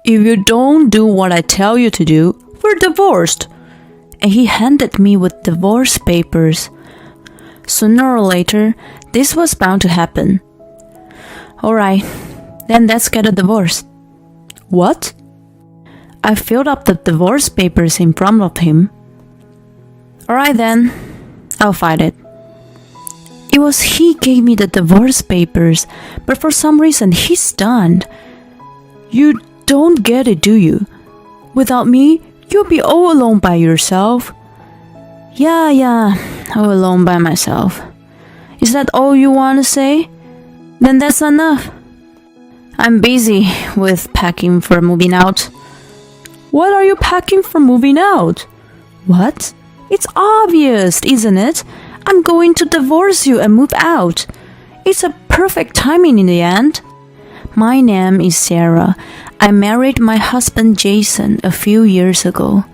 If you don't do what I tell you to do, we're divorced. And he handed me with divorce papers. Sooner or later, this was bound to happen. Alright, then let's get a divorce. What? I filled up the divorce papers in front of him. Alright then, I'll fight it. It was he gave me the divorce papers, but for some reason he's stunned. You don't get it, do you? Without me, you'll be all alone by yourself. Yeah, all alone by myself. Is that all you want to say? Then that's enough. I'm busy with packing for moving out. What are you packing for moving out? What? It's obvious, isn't it? I'm going to divorce you and move out. It's a perfect timing in the end. My name is Sarah. I married my husband Jason a few years ago.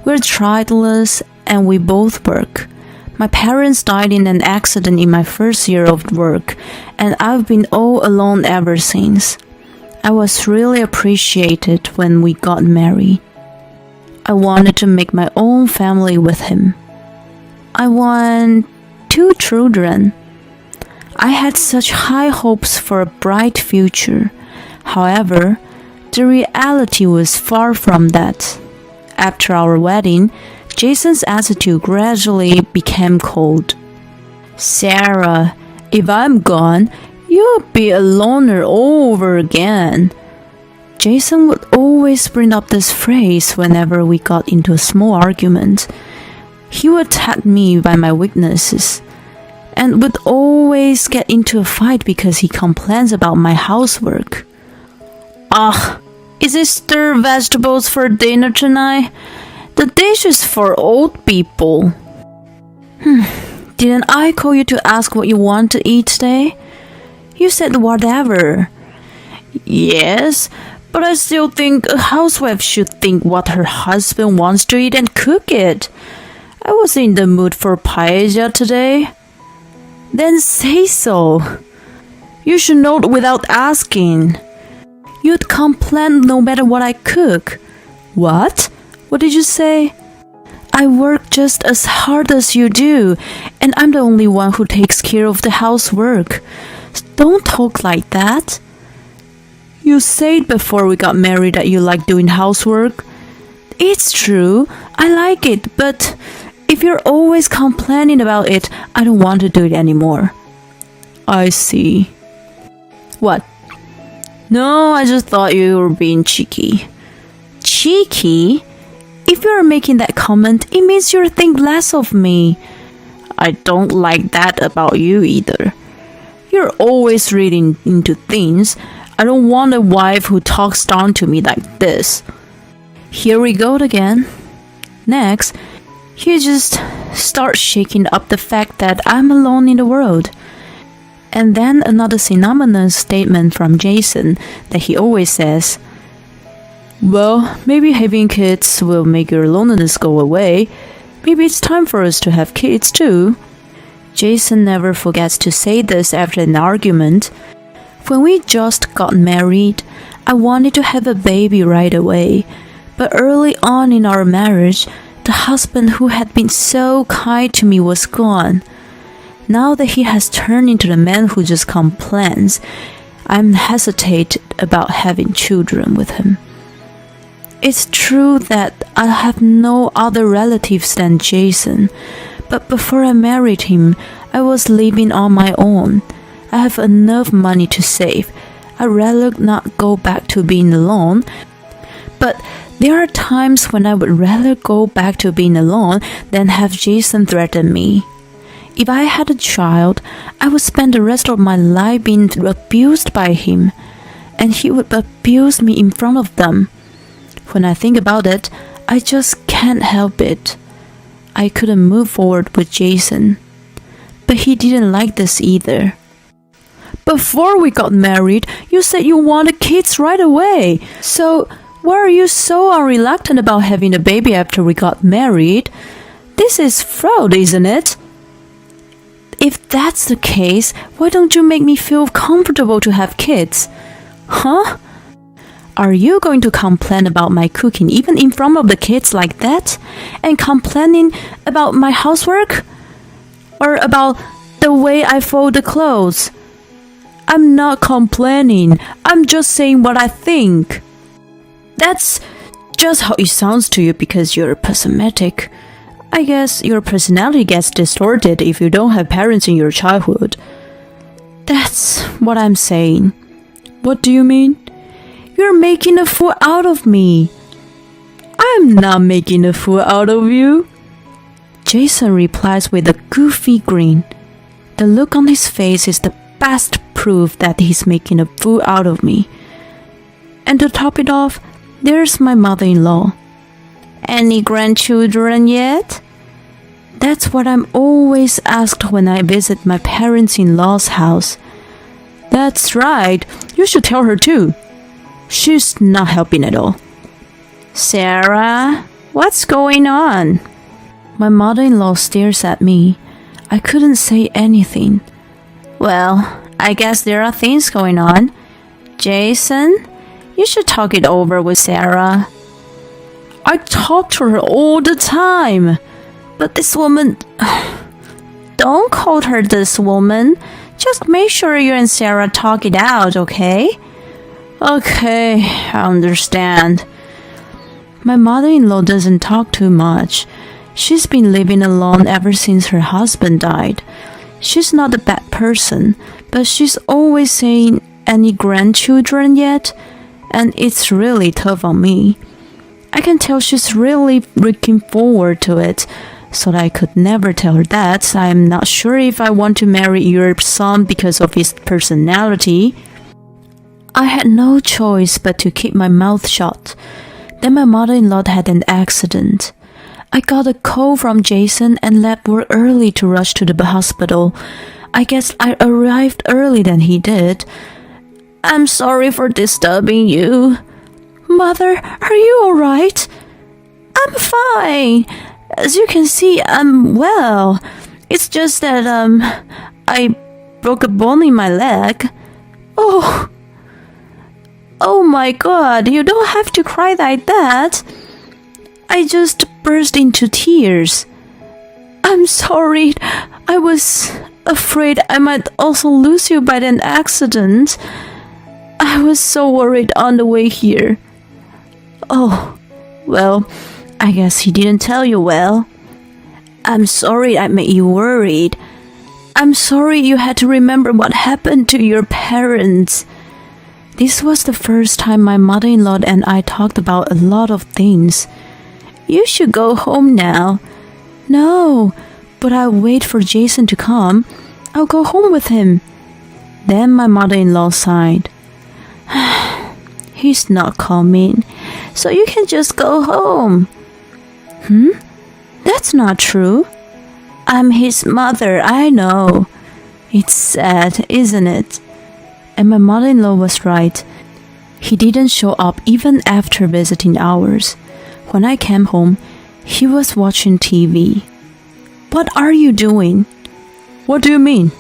We're childless and we both work. My parents died in an accident in my first year of work, and I've been all alone ever since. I was really appreciated when we got married. I wanted to make my own family with him. I want 2 children. I had such high hopes for a bright future. However, the reality was far from that. After our wedding, Jason's attitude gradually became cold. Sarah, if I'm gone, you'll be a loner all over again. Jason would always bring up this phrase whenever we got into a small argument. He would attack me by my weaknesses, and would always get into a fight because he complains about my housework. Is it stir vegetables for dinner tonight? The dish is for old people. Didn't I call you to ask what you want to eat today? You said whatever. Yes, but I still think a housewife should think what her husband wants to eat and cook it. I was in the mood for paella today. Then say so. You should know without asking. You'd complain no matter what I cook. What? What did you say? I work just as hard as you do, and I'm the only one who takes care of the housework. Don't talk like that. You said before we got married that you like doing housework. It's true, I like it, but if you're always complaining about it, I don't want to do it anymore. I see. What? No, I just thought you were being cheeky. Cheeky? If you're making that comment, it means you think less of me. I don't like that about you either. You're always reading into things. I don't want a wife who talks down to me like this. Here we go again. Next, you just start shaking up the fact that I'm alone in the world. And then another synonymous statement from Jason that he always says, well, maybe having kids will make your loneliness go away. Maybe it's time for us to have kids too. Jason never forgets to say this after an argument. When we just got married, I wanted to have a baby right away. But early on in our marriage, the husband who had been so kind to me was gone. Now that he has turned into the man who just complains, I'm hesitant about having children with him. It's true that I have no other relatives than Jason, but before I married him, I was living on my own. I have enough money to save. I'd rather not go back to being alone, but there are times when I would rather go back to being alone than have Jason threaten me. If I had a child, I would spend the rest of my life being abused by him, and he would abuse me in front of them. When I think about it, I just can't help it. I couldn't move forward with Jason, but he didn't like this either. Before we got married, you said you wanted kids right away. So why are you so unreluctant about having a baby after we got married? This is fraud, isn't it? If that's the case, why don't you make me feel comfortable to have kids? Huh? Are you going to complain about my cooking even in front of the kids like that? And complaining about my housework? Or about the way I fold the clothes? I'm not complaining. I'm just saying what I think. That's just how it sounds to you because you're pessimistic. I guess your personality gets distorted if you don't have parents in your childhood. That's what I'm saying. What do you mean? You're making a fool out of me. I'm not making a fool out of you. Jason replies with a goofy grin. The look on his face is the best proof that he's making a fool out of me. And to top it off, there's my mother-in-law. Any grandchildren yet? That's what I'm always asked when I visit my parents-in-law's house. That's right. You should tell her too. She's not helping at all. Sarah, what's going on? My mother-in-law stares at me. I couldn't say anything. Well, I guess there are things going on. Jason, you should talk it over with Sarah. I talk to her all the time. But this woman... Don't call her this woman. Just make sure you and Sarah talk it out, okay? Okay, I understand. My mother-in-law doesn't talk too much. She's been living alone ever since her husband died. She's not a bad person, but she's always saying, any grandchildren yet? And it's really tough on me. I can tell she's really looking forward to it, so I could never tell her that. I'm not sure if I want to marry your son because of his personality. I had no choice but to keep my mouth shut. Then my mother-in-law had an accident. I got a call from Jason and left work early to rush to the hospital. I guess I arrived early than he did. I'm sorry for disturbing you. Mother, are you alright? I'm fine. As you can see, I'm well. It's just that, I broke a bone in my leg. Oh my god, you don't have to cry like that. I just burst into tears. I'm sorry. I was afraid I might also lose you by an accident. I was so worried on the way here. Oh, well, I guess he didn't tell you well. I'm sorry I made you worried. I'm sorry you had to remember what happened to your parents. This was the first time my mother-in-law and I talked about a lot of things. You should go home now. No, but I'll wait for Jason to come. I'll go home with him. Then my mother-in-law sighed. He's not coming, so you can just go home. That's not true. I'm his mother, I know. It's sad, isn't it? And my mother-in-law was right. He didn't show up even after visiting hours. When I came home, he was watching TV. What are you doing? What do you mean?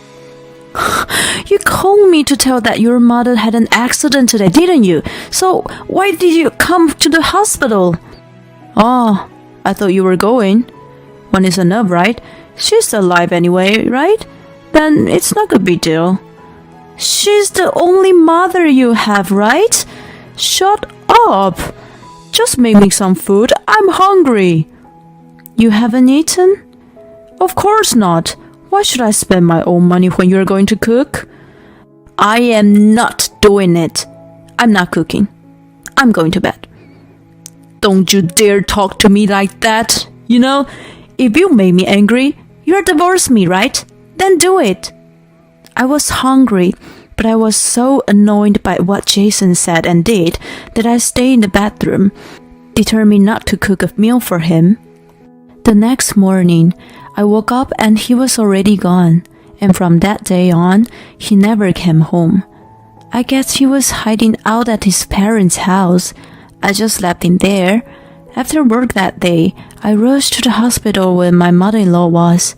You called me to tell that your mother had an accident today, didn't you? So why did you come to the hospital? Oh, I thought you were going. One is enough, right? She's alive anyway, right? Then it's not a big deal. She's the only mother you have, right? Shut up. Just make me some food. I'm hungry. You haven't eaten? Of course not. Why should I spend my own money when you're going to cook? I am not doing it. I'm not cooking. I'm going to bed. Don't you dare talk to me like that. You know, if you make me angry, you'll divorce me, right? Then do it. I was hungry, but I was so annoyed by what Jason said and did that I stayed in the bathroom, determined not to cook a meal for him. The next morning, I woke up and he was already gone, and from that day on, he never came home. I guess he was hiding out at his parents' house. I just left him there. After work that day, I rushed to the hospital where my mother-in-law was.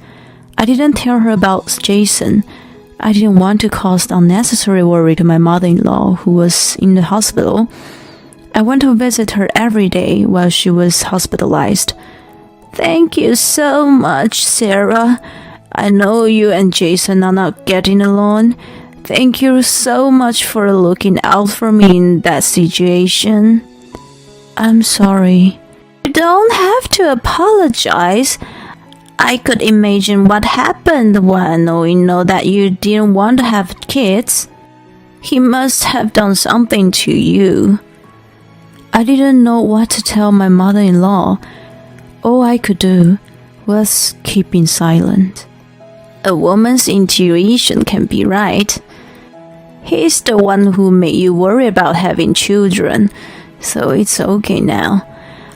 I didn't tell her about Jason. I didn't want to cause unnecessary worry to my mother-in-law, who was in the hospital. I went to visit her every day while she was hospitalized. Thank you so much, Sarah. I know you and Jason are not getting along. Thank you so much for looking out for me in that situation. I'm sorry. You don't have to apologize. I could imagine what happened while knowing that you didn't want to have kids. He must have done something to you. I didn't know what to tell my mother-in-law. All I could do was keeping silent. A woman's intuition can be right. He's the one who made you worry about having children, so it's okay now.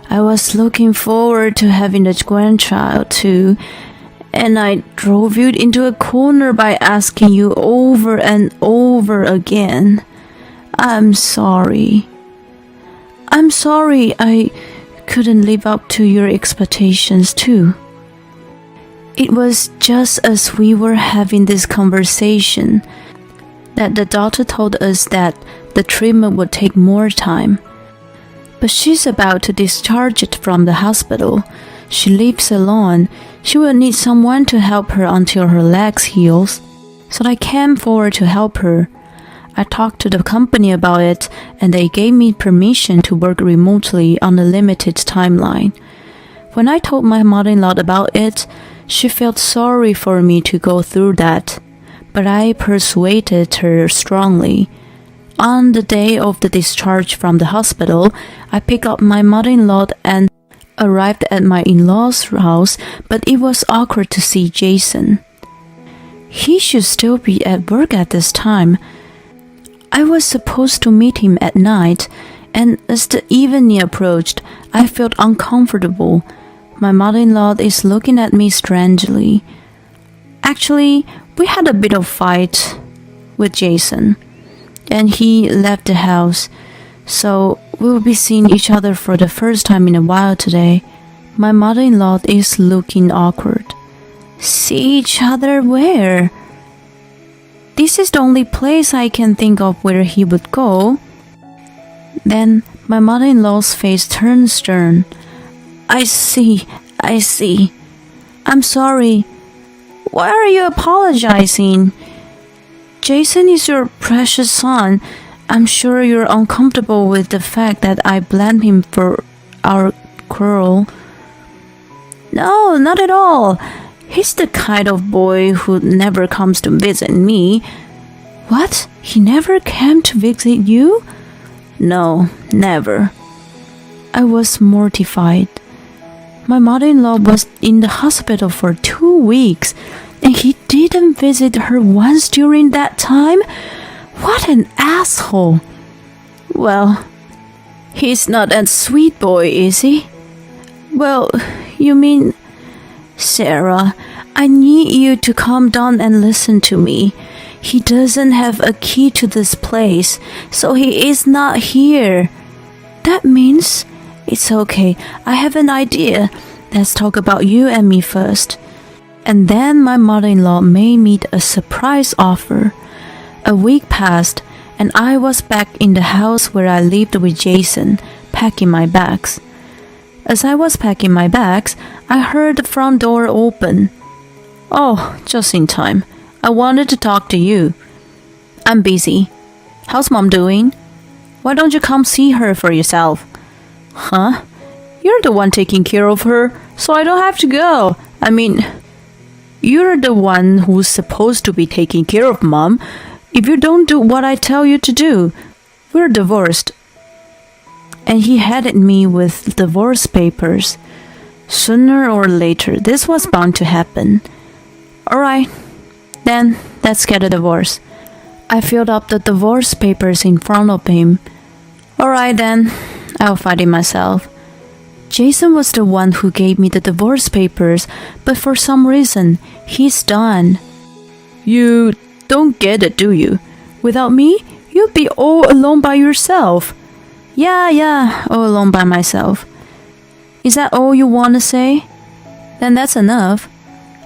I was looking forward to having a grandchild too, and I drove you into a corner by asking you over and over again. I'm sorry. I'm sorry I couldn't live up to your expectations too. It was just as we were having this conversation that the doctor told us that the treatment would take more time. But she's about to discharge it from the hospital. She lives alone. She will need someone to help her until her legs heals. So I came forward to help her. I talked to the company about it, and they gave me permission to work remotely on a limited timeline. When I told my mother-in-law about it, she felt sorry for me to go through that, but I persuaded her strongly. On the day of the discharge from the hospital, I picked up my mother-in-law and arrived at my in-laws' house, but it was awkward to see Jason. He should still be at work at this time. I was supposed to meet him at night, and as the evening approached, I felt uncomfortable. My mother-in-law is looking at me strangely. Actually, we had a bit of fight with Jason, and he left the house, so we'll be seeing each other for the first time in a while today. My mother-in-law is looking awkward. See each other where? This is the only place I can think of where he would go. Then my mother-in-law's face turned stern. I see. I'm sorry. Why are you apologizing? Jason is your precious son. I'm sure you're uncomfortable with the fact that I blamed him for our quarrel. No, not at all. He's the kind of boy who never comes to visit me. What? He never came to visit you? No, never. I was mortified. My mother-in-law was in the hospital for 2 weeks, and he didn't visit her once during that time? What an asshole. Well, he's not that sweet boy, is he? Well, you mean... Sarah, I need you to calm down and listen to me. He doesn't have a key to this place, so he is not here. That means... It's okay, I have an idea. Let's talk about you and me first. And then my mother-in-law made me a surprise offer. A week passed, and I was back in the house where I lived with Jason, packing my bags. As I was packing my bags, I heard the front door open. Oh, just in time. I wanted to talk to you. I'm busy. How's Mom doing? Why don't you come see her for yourself? Huh? You're the one taking care of her, so I don't have to go. I mean, you're the one who's supposed to be taking care of Mom. If you don't do what I tell you to do, we're divorced. And he handed me with divorce papers. Sooner or later, this was bound to happen. Alright, then let's get a divorce. I filled up the divorce papers in front of him. Alright then, I'll fight it myself. Jason was the one who gave me the divorce papers, but for some reason, he's done. You don't get it, do you? Without me, you'd be all alone by yourself. Yeah, all alone by myself. Is that all you want to say? Then that's enough.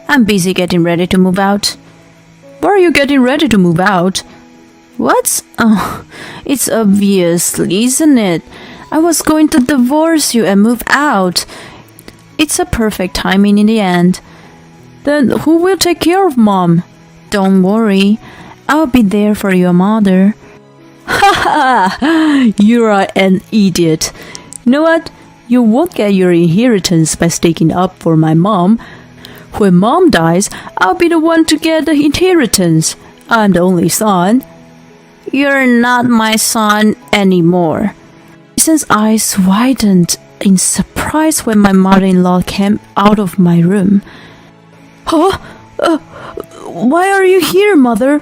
I'm busy getting ready to move out. Why are you getting ready to move out? What? Oh, it's obvious, isn't it? I was going to divorce you and move out. It's a perfect timing in the end. Then who will take care of Mom? Don't worry, I'll be there for your mother. Ha ha! You are an idiot. You know what? You won't get your inheritance by sticking up for my mom. When Mom dies, I'll be the one to get the inheritance. I'm the only son. You're not my son anymore. Jason's eyes widened in surprise when my mother-in-law came out of my room. Huh? Why are you here, Mother?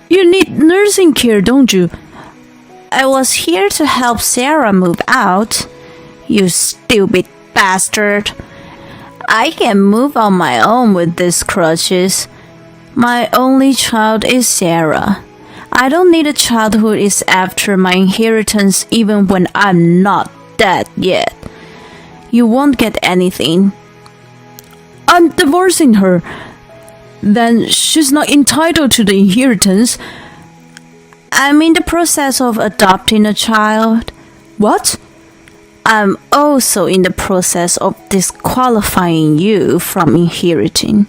You need nursing care, don't you? I was here to help Sarah move out. You stupid bastard. I can move on my own with these crutches. My only child is Sarah. I don't need a child who is after my inheritance even when I'm not dead yet. You won't get anything. I'm divorcing her. Then she's not entitled to the inheritance. I'm in the process of adopting a child. What? I'm also in the process of disqualifying you from inheriting.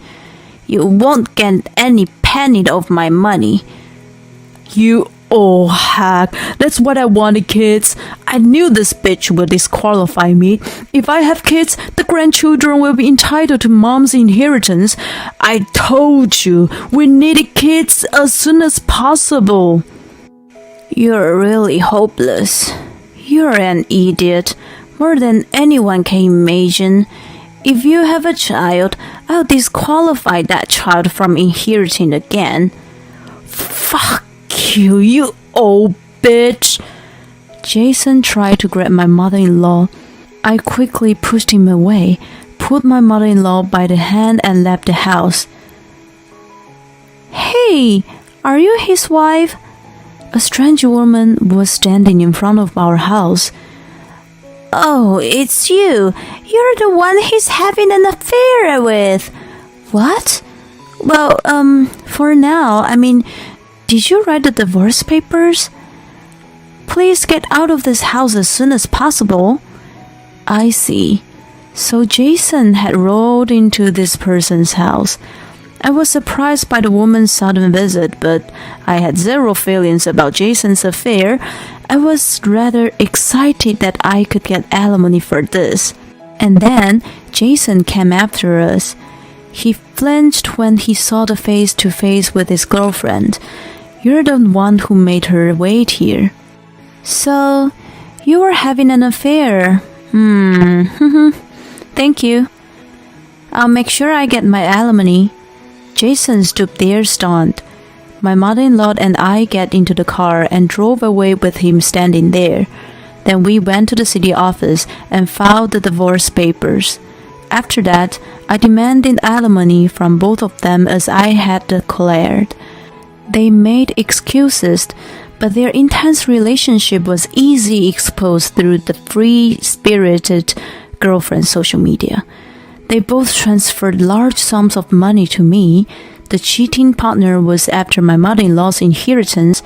You won't get any penny of my money. You old hack. That's what I wanted, kids. I knew this bitch would disqualify me. If I have kids, the grandchildren will be entitled to Mom's inheritance. I told you, we needed kids as soon as possible. You're really hopeless. You're an idiot, more than anyone can imagine. If you have a child, I'll disqualify that child from inheriting again. Fuck you, you old bitch. Jason tried to grab my mother-in-law. I quickly pushed him away, pulled my mother-in-law by the hand and left the house. Hey, are you his wife? A strange woman was standing in front of our house. Oh, it's you. You're the one he's having an affair with. What? Well, for now, did you write the divorce papers? Please get out of this house as soon as possible. I see. So Jason had rolled into this person's house. I was surprised by the woman's sudden visit, but I had zero feelings about Jason's affair. I was rather excited that I could get alimony for this. And then Jason came after us. He flinched when he saw the face-to-face with his girlfriend. You're the one who made her wait here. So, you were having an affair. Thank you. I'll make sure I get my alimony. Jason stood there stunned. My mother-in-law and I get into the car and drove away with him standing there. Then we went to the city office and filed the divorce papers. After that, I demanded alimony from both of them as I had declared. They made excuses, but their intense relationship was easily exposed through the free-spirited girlfriend's social media. They both transferred large sums of money to me. The cheating partner was after my mother-in-law's inheritance.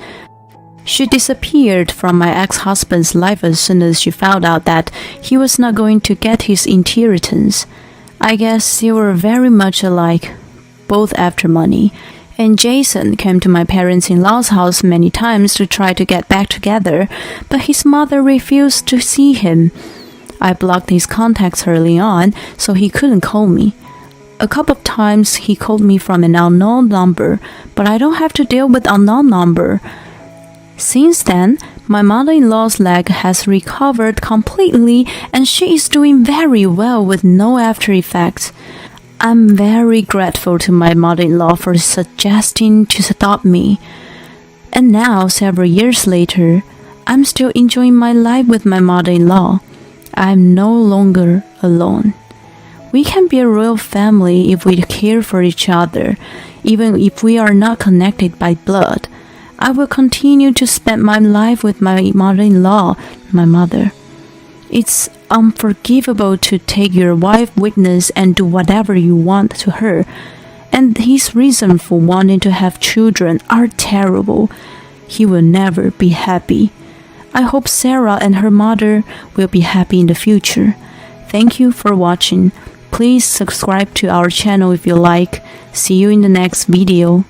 She disappeared from my ex-husband's life as soon as she found out that he was not going to get his inheritance. I guess they were very much alike, both after money. And Jason came to my parents-in-law's house many times to try to get back together, but his mother refused to see him. I blocked his contacts early on, so he couldn't call me. A couple of times he called me from an unknown number, but I don't have to deal with unknown number. Since then, my mother-in-law's leg has recovered completely and she is doing very well with no after effects. I'm very grateful to my mother-in-law for suggesting to stop me. And now, several years later, I'm still enjoying my life with my mother-in-law. I'm no longer alone. We can be a royal family if we care for each other, even if we are not connected by blood. I will continue to spend my life with my mother-in-law, my mother. It's unforgivable to take your wife's weakness and do whatever you want to her. And his reason for wanting to have children are terrible. He will never be happy. I hope Sarah and her mother will be happy in the future. Thank you for watching. Please subscribe to our channel if you like. See you in the next video.